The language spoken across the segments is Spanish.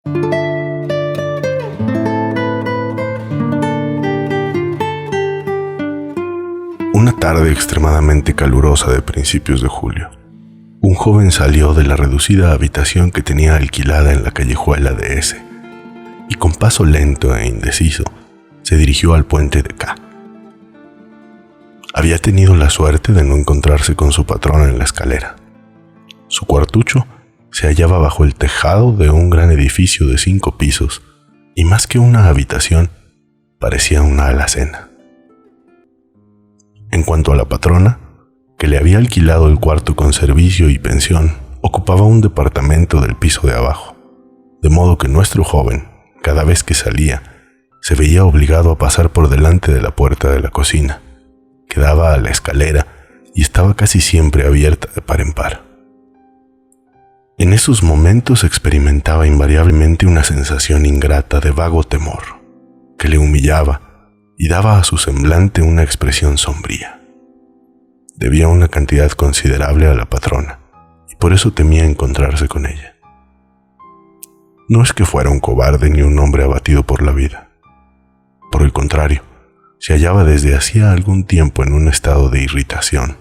Una tarde extremadamente calurosa de principios de julio, un joven salió de la reducida habitación que tenía alquilada en la callejuela de S y con paso lento e indeciso se dirigió al puente de K. Había tenido la suerte de no encontrarse con su patrona en la escalera. Su cuartucho se hallaba bajo el tejado de un gran edificio de 5 pisos y más que una habitación, parecía una alacena. En cuanto a la patrona, que le había alquilado el cuarto con servicio y pensión, ocupaba un departamento del piso de abajo, de modo que nuestro joven, cada vez que salía, se veía obligado a pasar por delante de la puerta de la cocina, que daba a la escalera y estaba casi siempre abierta de par en par. En esos momentos experimentaba invariablemente una sensación ingrata de vago temor, que le humillaba y daba a su semblante una expresión sombría. Debía una cantidad considerable a la patrona, y por eso temía encontrarse con ella. No es que fuera un cobarde ni un hombre abatido por la vida. Por el contrario, se hallaba desde hacía algún tiempo en un estado de irritación,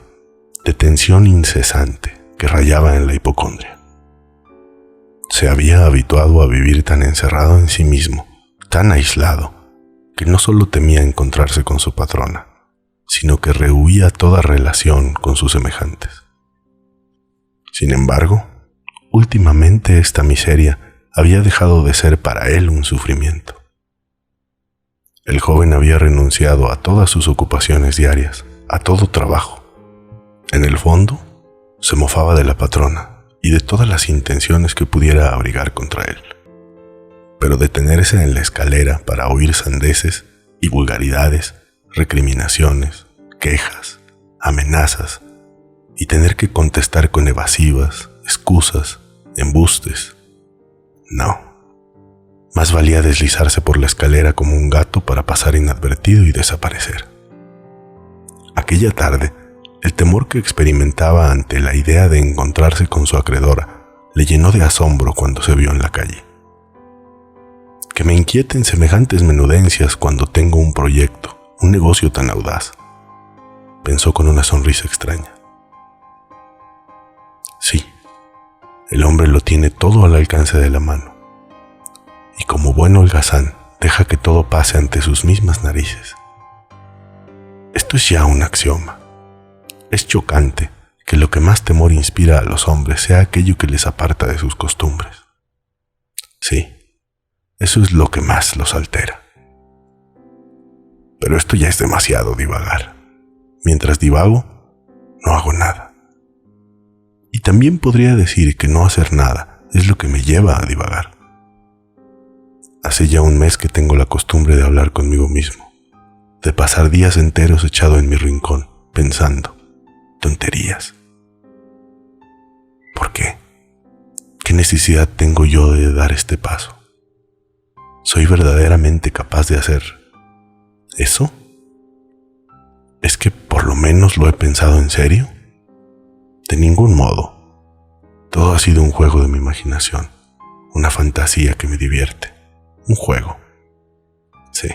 de tensión incesante que rayaba en la hipocondria. Se había habituado a vivir tan encerrado en sí mismo, tan aislado, que no solo temía encontrarse con su patrona, sino que rehuía toda relación con sus semejantes. Sin embargo, últimamente esta miseria había dejado de ser para él un sufrimiento. El joven había renunciado a todas sus ocupaciones diarias, a todo trabajo. En el fondo, se mofaba de la patrona y de todas las intenciones que pudiera abrigar contra él. Pero detenerse en la escalera para oír sandeces y vulgaridades, recriminaciones, quejas, amenazas, y tener que contestar con evasivas, excusas, embustes. No. Más valía deslizarse por la escalera como un gato para pasar inadvertido y desaparecer. Aquella tarde, el temor que experimentaba ante la idea de encontrarse con su acreedora le llenó de asombro cuando se vio en la calle. Que me inquieten semejantes menudencias cuando tengo un proyecto, un negocio tan audaz, pensó con una sonrisa extraña. Sí, el hombre lo tiene todo al alcance de la mano, y como buen holgazán deja que todo pase ante sus mismas narices. Esto es ya un axioma. Es chocante que lo que más temor inspira a los hombres sea aquello que les aparta de sus costumbres. Sí, eso es lo que más los altera. Pero esto ya es demasiado divagar. Mientras divago, no hago nada. Y también podría decir que no hacer nada es lo que me lleva a divagar. Hace ya un mes que tengo la costumbre de hablar conmigo mismo, de pasar días enteros echado en mi rincón, pensando tonterías. ¿Por qué? ¿Qué necesidad tengo yo de dar este paso? ¿Soy verdaderamente capaz de hacer eso? ¿Es que por lo menos lo he pensado en serio? De ningún modo. Todo ha sido un juego de mi imaginación, una fantasía que me divierte. Un juego. Sí,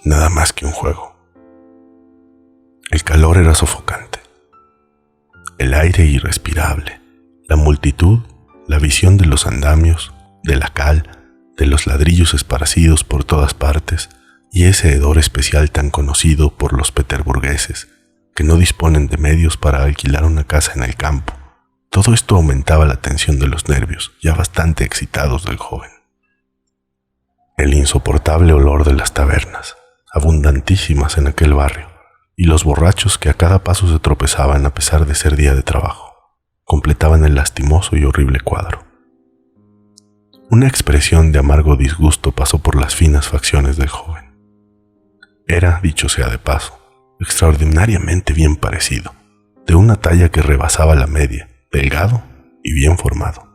nada más que un juego. El calor era sofocante. El aire irrespirable, la multitud, la visión de los andamios, de la cal, de los ladrillos esparcidos por todas partes y ese hedor especial tan conocido por los peterburgueses que no disponen de medios para alquilar una casa en el campo. Todo esto aumentaba la tensión de los nervios, ya bastante excitados del joven. El insoportable olor de las tabernas, abundantísimas en aquel barrio, y los borrachos que a cada paso se tropezaban a pesar de ser día de trabajo, completaban el lastimoso y horrible cuadro. Una expresión de amargo disgusto pasó por las finas facciones del joven. Era, dicho sea de paso, extraordinariamente bien parecido, de una talla que rebasaba la media, delgado y bien formado.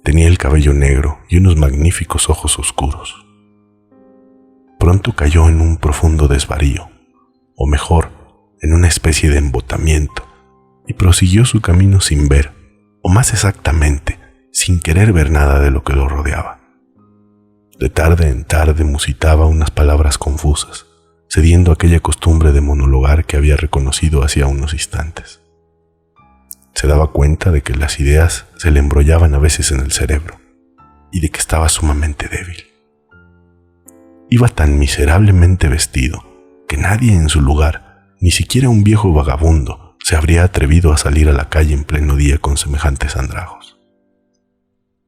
Tenía el cabello negro y unos magníficos ojos oscuros. Pronto cayó en un profundo desvarío, o mejor, en una especie de embotamiento, y prosiguió su camino sin ver, o más exactamente, sin querer ver nada de lo que lo rodeaba. De tarde en tarde musitaba unas palabras confusas, cediendo a aquella costumbre de monologar que había reconocido hacía unos instantes. Se daba cuenta de que las ideas se le embrollaban a veces en el cerebro y de que estaba sumamente débil. Iba tan miserablemente vestido que nadie en su lugar, ni siquiera un viejo vagabundo, se habría atrevido a salir a la calle en pleno día con semejantes andrajos.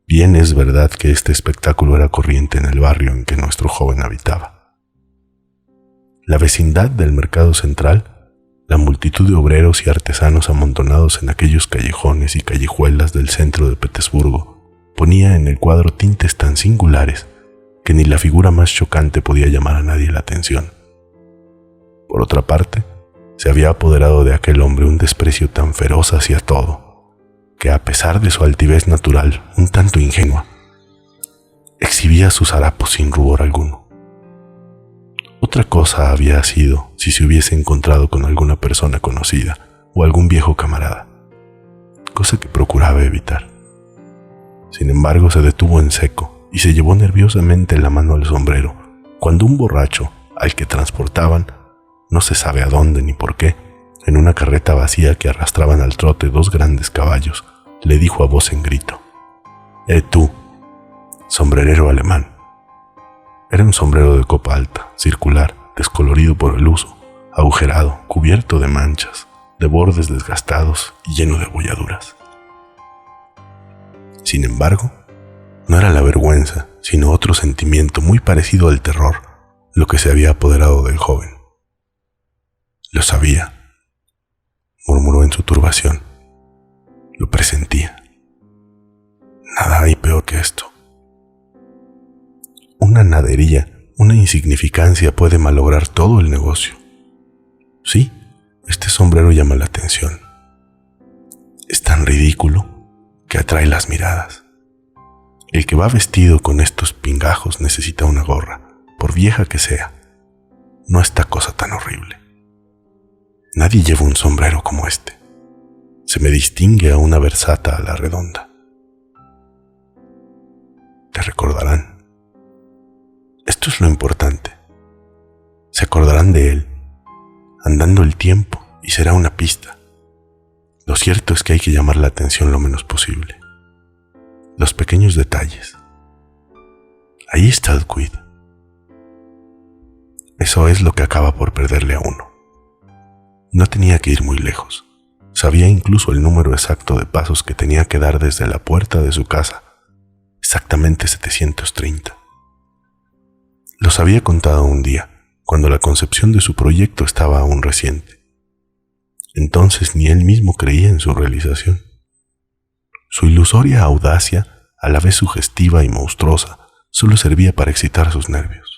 Bien es verdad que este espectáculo era corriente en el barrio en que nuestro joven habitaba. La vecindad del mercado central, la multitud de obreros y artesanos amontonados en aquellos callejones y callejuelas del centro de Petersburgo, ponía en el cuadro tintes tan singulares que ni la figura más chocante podía llamar a nadie la atención. Por otra parte, se había apoderado de aquel hombre un desprecio tan feroz hacia todo, que a pesar de su altivez natural, un tanto ingenua, exhibía sus harapos sin rubor alguno. Otra cosa había sido si se hubiese encontrado con alguna persona conocida o algún viejo camarada, cosa que procuraba evitar. Sin embargo, se detuvo en seco y se llevó nerviosamente la mano al sombrero cuando un borracho, al que transportaban, no se sabe a dónde ni por qué, en una carreta vacía que arrastraban al trote 2 grandes caballos, le dijo a voz en grito: tú, sombrerero alemán. Era un sombrero de copa alta, circular, descolorido por el uso, agujerado, cubierto de manchas, de bordes desgastados y lleno de abolladuras. Sin embargo, no era la vergüenza, sino otro sentimiento muy parecido al terror, lo que se había apoderado del joven. Lo sabía, murmuró en su turbación. Lo presentía. Nada hay peor que esto. Una nadería, una insignificancia puede malograr todo el negocio. Sí, este sombrero llama la atención. Es tan ridículo que atrae las miradas. El que va vestido con estos pingajos necesita una gorra, por vieja que sea. No esta cosa tan horrible. Nadie lleva un sombrero como este. Se me distingue a una versata a la redonda. Te recordarán. Esto es lo importante. Se acordarán de él, andando el tiempo, y será una pista. Lo cierto es que hay que llamar la atención lo menos posible. Los pequeños detalles. Ahí está el quid. Eso es lo que acaba por perderle a uno. No tenía que ir muy lejos. Sabía incluso el número exacto de pasos que tenía que dar desde la puerta de su casa. Exactamente 730. Los había contado un día, cuando la concepción de su proyecto estaba aún reciente. Entonces ni él mismo creía en su realización. Su ilusoria audacia, a la vez sugestiva y monstruosa, solo servía para excitar sus nervios.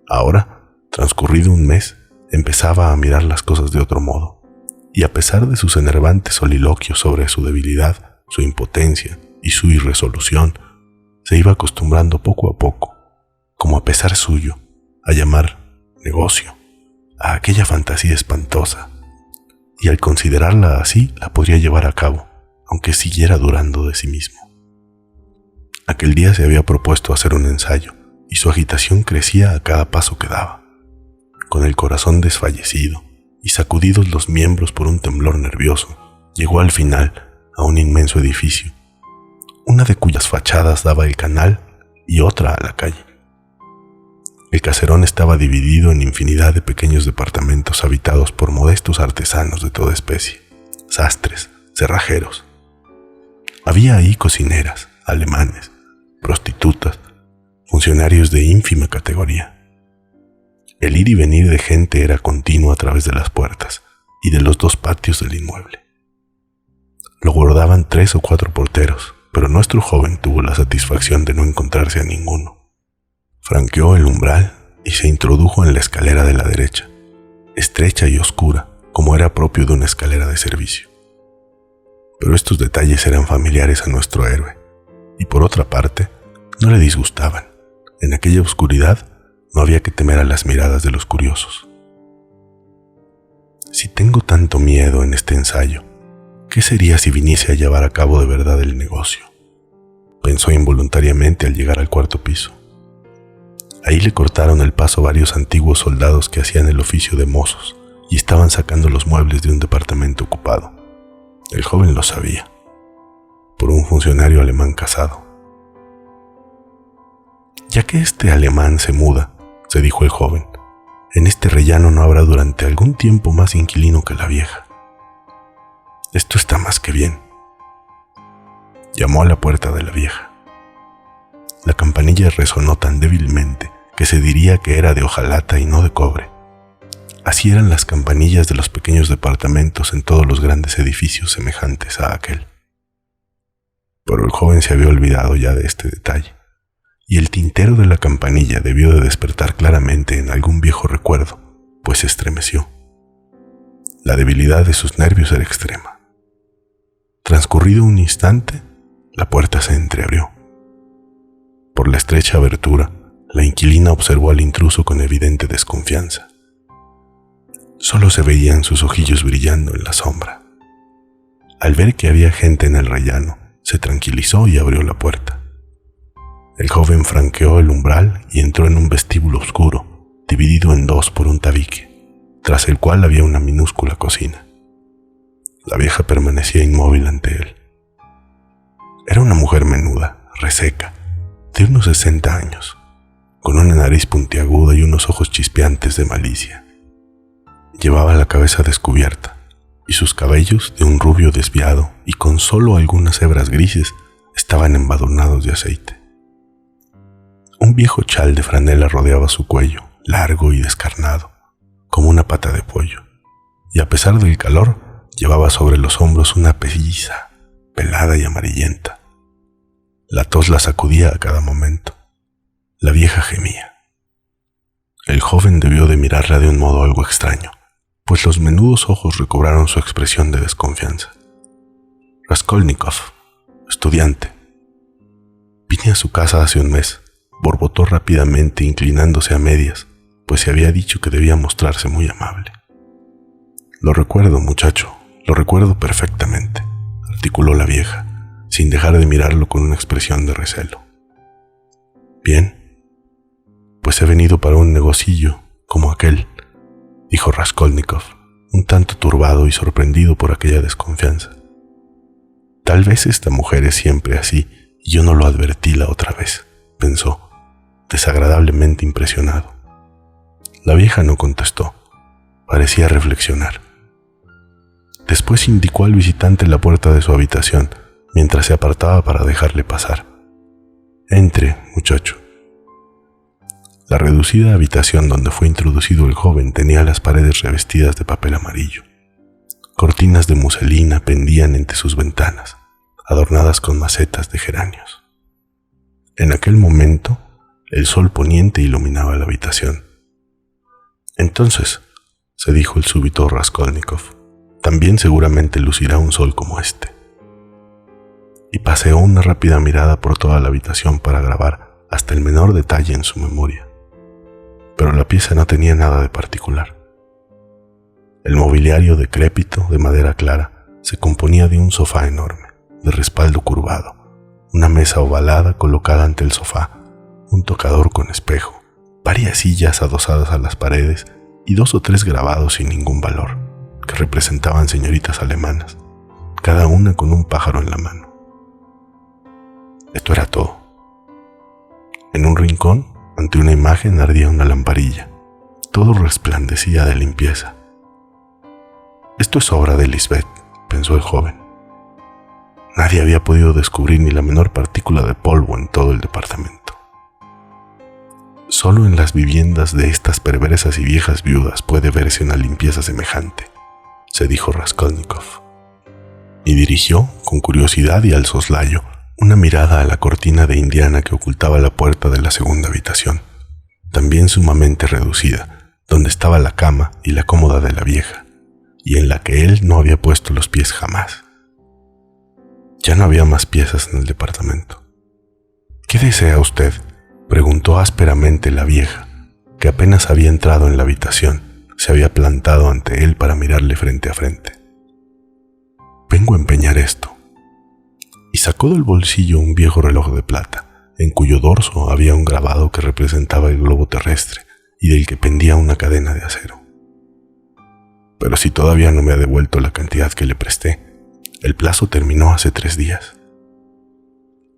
Ahora, transcurrido un mes, empezaba a mirar las cosas de otro modo, y a pesar de sus enervantes soliloquios sobre su debilidad, su impotencia y su irresolución, se iba acostumbrando poco a poco, como a pesar suyo, a llamar negocio a aquella fantasía espantosa, y al considerarla así la podría llevar a cabo, aunque siguiera durando de sí mismo. Aquel día se había propuesto hacer un ensayo, y su agitación crecía a cada paso que daba. Con el corazón desfallecido y sacudidos los miembros por un temblor nervioso, llegó al final a un inmenso edificio, una de cuyas fachadas daba al canal y otra a la calle. El caserón estaba dividido en infinidad de pequeños departamentos habitados por modestos artesanos de toda especie, sastres, cerrajeros. Había ahí cocineras, alemanes, prostitutas, funcionarios de ínfima categoría. El ir y venir de gente era continuo a través de las puertas y de los 2 patios del inmueble. Lo guardaban 3 o 4 porteros, pero nuestro joven tuvo la satisfacción de no encontrarse a ninguno. Franqueó el umbral y se introdujo en la escalera de la derecha, estrecha y oscura, como era propio de una escalera de servicio. Pero estos detalles eran familiares a nuestro héroe, y por otra parte, no le disgustaban. En aquella oscuridad no había que temer a las miradas de los curiosos. Si tengo tanto miedo en este ensayo, ¿qué sería si viniese a llevar a cabo de verdad el negocio?, pensó involuntariamente al llegar al cuarto piso. Ahí le cortaron el paso varios antiguos soldados que hacían el oficio de mozos y estaban sacando los muebles de un departamento ocupado. El joven lo sabía, por un funcionario alemán casado. Ya que este alemán se muda, se dijo el joven, en este rellano no habrá durante algún tiempo más inquilino que la vieja. Esto está más que bien. Llamó a la puerta de la vieja. La campanilla resonó tan débilmente que se diría que era de hojalata y no de cobre. Así eran las campanillas de los pequeños departamentos en todos los grandes edificios semejantes a aquel. Pero el joven se había olvidado ya de este detalle, y el tintero de la campanilla debió de despertar claramente en algún viejo recuerdo, pues se estremeció. La debilidad de sus nervios era extrema. Transcurrido un instante, la puerta se entreabrió. Por la estrecha abertura, la inquilina observó al intruso con evidente desconfianza. Solo se veían sus ojillos brillando en la sombra. Al ver que había gente en el rellano, se tranquilizó y abrió la puerta. El joven franqueó el umbral y entró en un vestíbulo oscuro, dividido en dos por un tabique, tras el cual había una minúscula cocina. La vieja permanecía inmóvil ante él. Era una mujer menuda, reseca, de unos 60 años, con una nariz puntiaguda y unos ojos chispeantes de malicia. Llevaba la cabeza descubierta, y sus cabellos, de un rubio desviado y con solo algunas hebras grises, estaban embadurnados de aceite. Un viejo chal de franela rodeaba su cuello, largo y descarnado, como una pata de pollo, y a pesar del calor, llevaba sobre los hombros una pelliza, pelada y amarillenta. La tos la sacudía a cada momento. La vieja gemía. El joven debió de mirarla de un modo algo extraño, pues los menudos ojos recobraron su expresión de desconfianza. Raskolnikov, estudiante. Vine a su casa hace un mes, borbotó rápidamente inclinándose a medias, pues se había dicho que debía mostrarse muy amable. Lo recuerdo, muchacho, lo recuerdo perfectamente, articuló la vieja, sin dejar de mirarlo con una expresión de recelo. Bien, pues he venido para un negocillo como aquel, dijo Raskolnikov, un tanto turbado y sorprendido por aquella desconfianza. Tal vez esta mujer es siempre así y yo no lo advertí la otra vez, pensó, desagradablemente impresionado. La vieja no contestó, parecía reflexionar. Después indicó al visitante la puerta de su habitación, mientras se apartaba para dejarle pasar. Entre, muchacho. La reducida habitación donde fue introducido el joven tenía las paredes revestidas de papel amarillo. Cortinas de muselina pendían entre sus ventanas, adornadas con macetas de geranios. En aquel momento, el sol poniente iluminaba la habitación. Entonces, se dijo el súbito Raskolnikov, también seguramente lucirá un sol como este. Y paseó una rápida mirada por toda la habitación para grabar hasta el menor detalle en su memoria. Pero la pieza no tenía nada de particular. El mobiliario decrépito, de madera clara, se componía de un sofá enorme, de respaldo curvado, una mesa ovalada colocada ante el sofá, un tocador con espejo, varias sillas adosadas a las paredes y 2 o 3 grabados sin ningún valor, que representaban señoritas alemanas, cada una con un pájaro en la mano. Esto era todo. En un rincón, ante una imagen, ardía una lamparilla. Todo resplandecía de limpieza. Esto es obra de Lisbeth, pensó el joven. Nadie había podido descubrir ni la menor partícula de polvo en todo el departamento. Solo en las viviendas de estas perversas y viejas viudas puede verse una limpieza semejante, se dijo Raskolnikov, y dirigió, con curiosidad y al soslayo, una mirada a la cortina de indiana que ocultaba la puerta de la segunda habitación, también sumamente reducida, donde estaba la cama y la cómoda de la vieja, y en la que él no había puesto los pies jamás. Ya no había más piezas en el departamento. ¿Qué desea usted?, preguntó ásperamente la vieja, que apenas había entrado en la habitación, se había plantado ante él para mirarle frente a frente. Vengo a empeñar esto. y sacó del bolsillo un viejo reloj de plata, en cuyo dorso había un grabado que representaba el globo terrestre y del que pendía una cadena de acero. Pero si todavía no me ha devuelto la cantidad que le presté, el plazo terminó hace 3 días.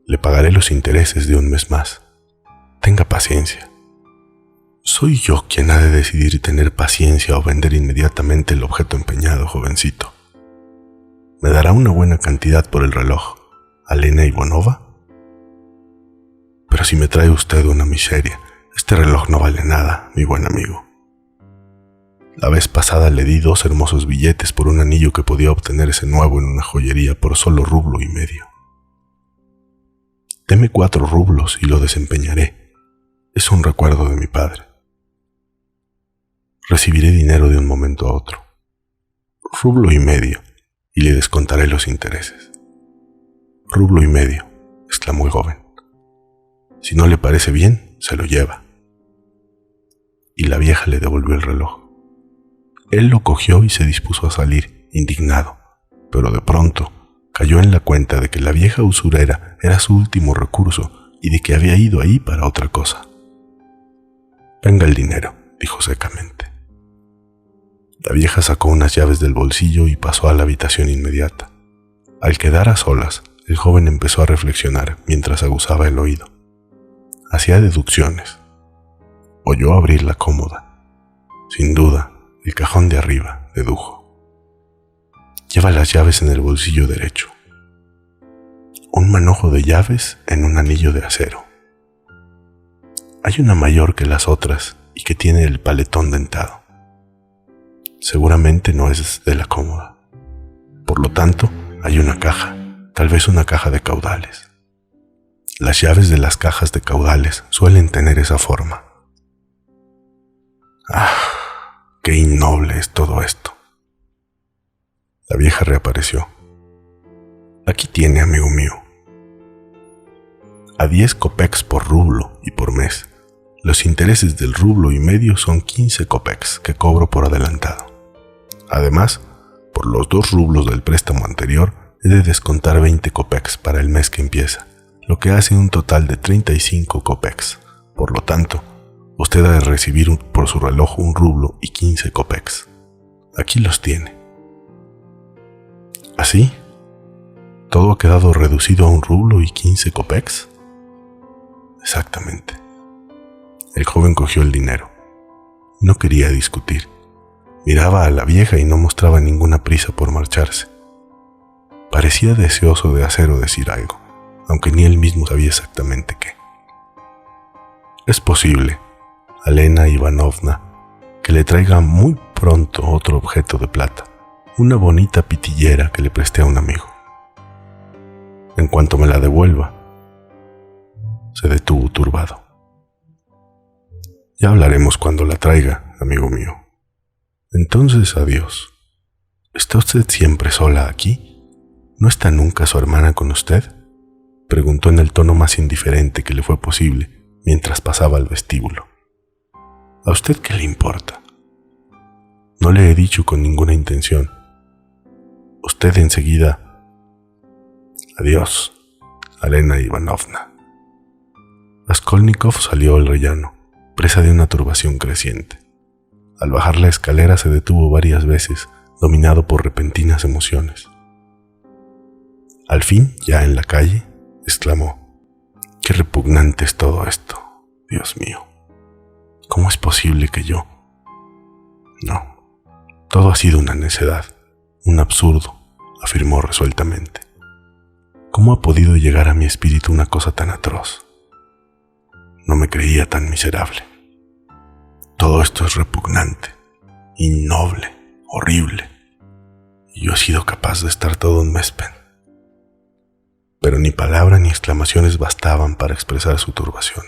Le pagaré los intereses de un mes más. Tenga paciencia. Soy yo quien ha de decidir tener paciencia o vender inmediatamente el objeto empeñado, jovencito. ¿Me dará una buena cantidad por el reloj, Alena Ivanova? Pero si me trae usted una miseria, este reloj no vale nada, mi buen amigo. La vez pasada le di 2 hermosos billetes por un anillo que podía obtenerse nuevo en una joyería por solo 1,5 rublos. Deme 4 rublos y lo desempeñaré. Es un recuerdo de mi padre. Recibiré dinero de un momento a otro. 1,5 rublos y le descontaré los intereses. 1,5 rublos, exclamó el joven. Si no le parece bien, se lo lleva. Y la vieja le devolvió el reloj. Él lo cogió y se dispuso a salir, indignado, pero de pronto cayó en la cuenta de que la vieja usurera era su último recurso y de que había ido ahí para otra cosa. Venga el dinero, dijo secamente. La vieja sacó unas llaves del bolsillo y pasó a la habitación inmediata. Al quedar a solas, el joven empezó a reflexionar mientras aguzaba el oído. Hacía deducciones. Oyó abrir la cómoda. Sin duda, el cajón de arriba, dedujo. Lleva las llaves en el bolsillo derecho. Un manojo de llaves en un anillo de acero. Hay una mayor que las otras y que tiene el paletón dentado. Seguramente no es de la cómoda. Por lo tanto, hay una caja, tal vez una caja de caudales. Las llaves de las cajas de caudales suelen tener esa forma. ¡Ah! ¡Qué innoble es todo esto! La vieja reapareció. Aquí tiene, amigo mío. A 10 kopecks por rublo y por mes. Los intereses del 1,5 rublos son 15 kopecks que cobro por adelantado. Además, por los 2 rublos del préstamo anterior, he de descontar 20 kopecks para el mes que empieza, lo que hace un total de 35 kopecks. Por lo tanto, usted ha de recibir por su reloj 1 rublo y 15 kopecks. Aquí los tiene. ¿Así? ¿Todo ha quedado reducido a 1 rublo y 15 kopecks? Exactamente. El joven cogió el dinero. No quería discutir. Miraba a la vieja y no mostraba ninguna prisa por marcharse. Parecía deseoso de hacer o decir algo, aunque ni él mismo sabía exactamente qué. Es posible, Alena Ivanovna, que le traiga muy pronto otro objeto de plata, una bonita pitillera que le presté a un amigo. En cuanto me la devuelva, se detuvo turbado. Ya hablaremos cuando la traiga, amigo mío. Entonces, adiós. ¿Está usted siempre sola aquí? ¿No está nunca su hermana con usted?, preguntó en el tono más indiferente que le fue posible mientras pasaba al vestíbulo. ¿A usted qué le importa? No le he dicho con ninguna intención. Usted enseguida... Adiós, Alena Ivanovna. Raskolnikov salió al rellano, presa de una turbación creciente. Al bajar la escalera se detuvo varias veces, dominado por repentinas emociones. Al fin, ya en la calle, exclamó: «Qué repugnante es todo esto, Dios mío. ¿Cómo es posible que yo...? No, todo ha sido una necedad, un absurdo», afirmó resueltamente. «¿Cómo ha podido llegar a mi espíritu una cosa tan atroz? No me creía tan miserable. Todo esto es repugnante, innoble, horrible, y yo he sido capaz de estar todo un mes». Pero ni palabra ni exclamaciones bastaban para expresar su turbación.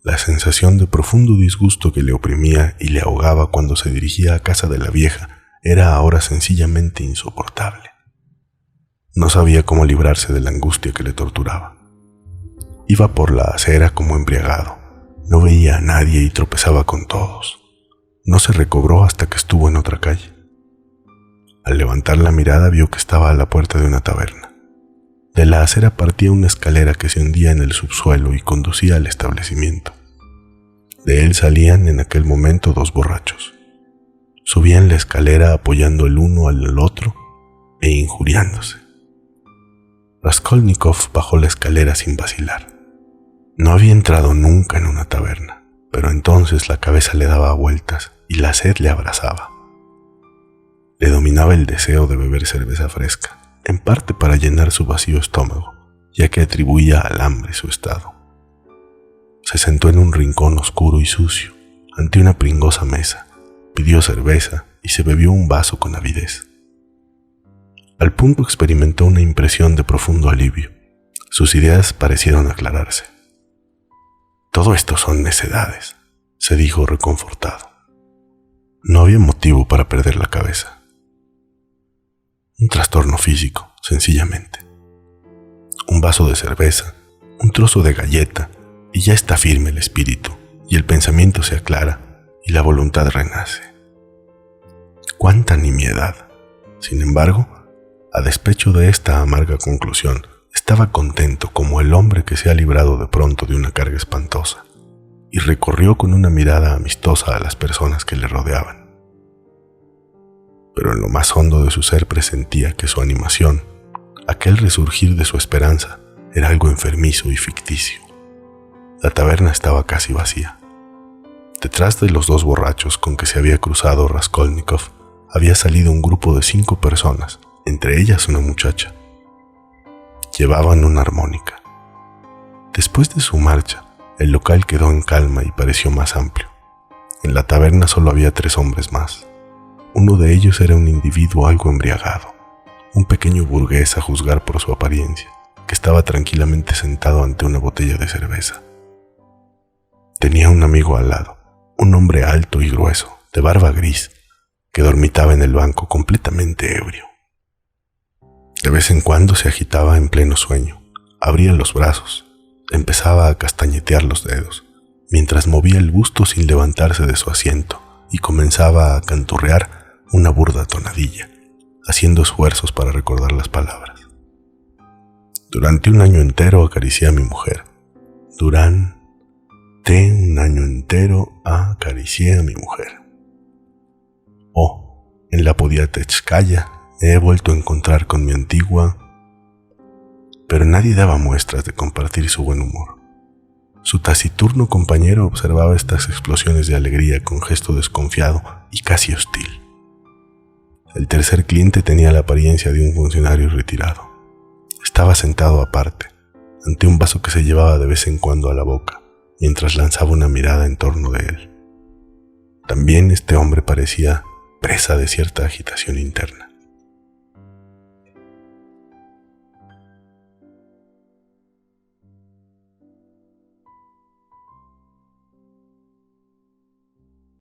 La sensación de profundo disgusto que le oprimía y le ahogaba cuando se dirigía a casa de la vieja era ahora sencillamente insoportable. No sabía cómo librarse de la angustia que le torturaba. Iba por la acera como embriagado, no veía a nadie y tropezaba con todos. No se recobró hasta que estuvo en otra calle. Al levantar la mirada vio que estaba a la puerta de una taberna. De la acera partía una escalera que se hundía en el subsuelo y conducía al establecimiento. De él salían en aquel momento 2 borrachos. Subían la escalera apoyando el uno al otro e injuriándose. Raskolnikov bajó la escalera sin vacilar. No había entrado nunca en una taberna, pero entonces la cabeza le daba vueltas y la sed le abrazaba. Le dominaba el deseo de beber cerveza fresca, en parte para llenar su vacío estómago, ya que atribuía al hambre su estado. Se sentó en un rincón oscuro y sucio, ante una pringosa mesa, pidió cerveza y se bebió un vaso con avidez. Al punto experimentó una impresión de profundo alivio. Sus ideas parecieron aclararse. Todo esto son necedades, se dijo reconfortado. No había motivo para perder la cabeza. Un trastorno físico, sencillamente. Un vaso de cerveza, un trozo de galleta, y ya está firme el espíritu, y el pensamiento se aclara, y la voluntad renace. ¡Cuánta nimiedad! Sin embargo, a despecho de esta amarga conclusión, estaba contento como el hombre que se ha librado de pronto de una carga espantosa, y recorrió con una mirada amistosa a las personas que le rodeaban. Pero en lo más hondo de su ser presentía que su animación, aquel resurgir de su esperanza, era algo enfermizo y ficticio. La taberna estaba casi vacía. Detrás de los 2 borrachos con que se había cruzado Raskolnikov, había salido un grupo de 5 personas, entre ellas una muchacha. Llevaban una armónica. Después de su marcha, el local quedó en calma y pareció más amplio. En la taberna solo había 3 hombres más. Uno de ellos era un individuo algo embriagado, un pequeño burgués a juzgar por su apariencia, que estaba tranquilamente sentado ante una botella de cerveza. Tenía un amigo al lado, un hombre alto y grueso, de barba gris, que dormitaba en el banco completamente ebrio. De vez en cuando se agitaba en pleno sueño, abría los brazos, empezaba a castañetear los dedos, mientras movía el busto sin levantarse de su asiento y comenzaba a canturrear una burda tonadilla, haciendo esfuerzos para recordar las palabras. Durante un año entero acaricié a mi mujer. Durante un año entero acaricié a mi mujer. Oh, en la Podiatechskaya me he vuelto a encontrar con mi antigua... Pero nadie daba muestras de compartir su buen humor. Su taciturno compañero observaba estas explosiones de alegría con gesto desconfiado y casi hostil. El tercer cliente tenía la apariencia de un funcionario retirado. Estaba sentado aparte, ante un vaso que se llevaba de vez en cuando a la boca, mientras lanzaba una mirada en torno de él. También este hombre parecía presa de cierta agitación interna.